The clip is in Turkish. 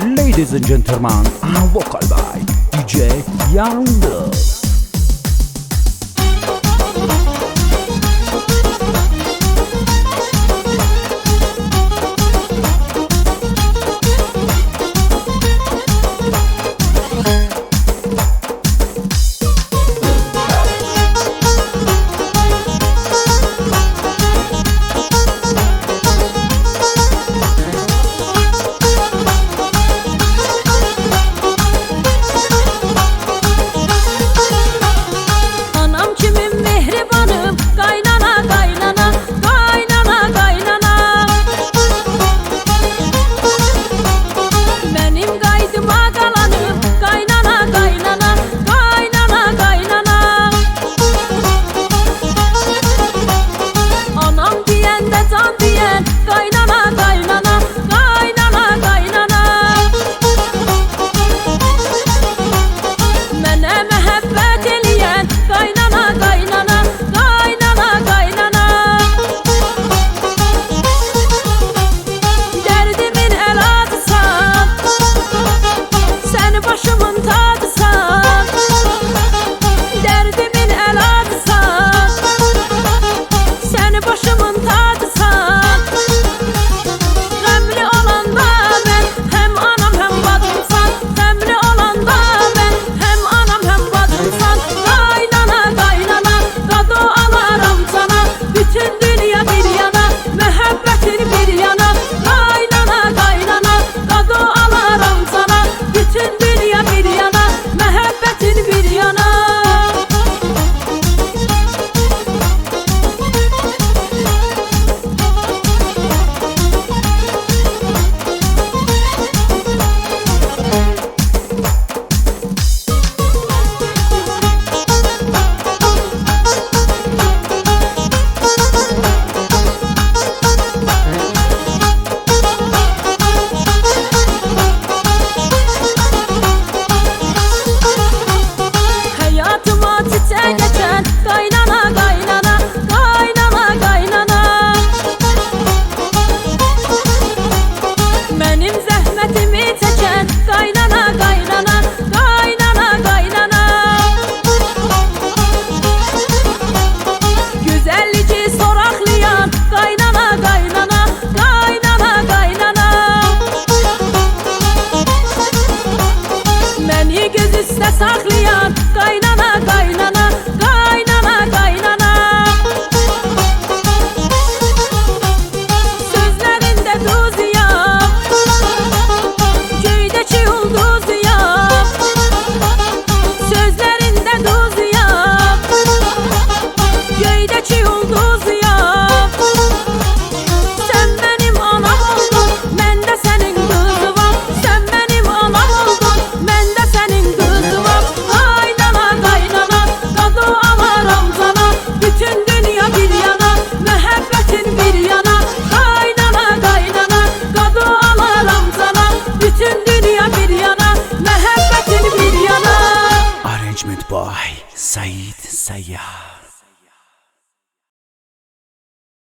Ladies and gentlemen, vocal by DJ Yandel. Saklayan kaynana kaynana kaynana kaynana sözlerinde tuz yap, köydeki yıldız yap, sözlerinde tuz yap, köydeki yıldız yap. Sen benim anam oldun, ben de senin kızım. Sen benim anam oldun, ben de senin kızım. Bütün dünya bir yana, muhabbetin bir yana. Kaynana kaynana, kadı alaram sana. Bütün dünya bir yana, muhabbetin bir yana. Arrangement by Said Sayyar.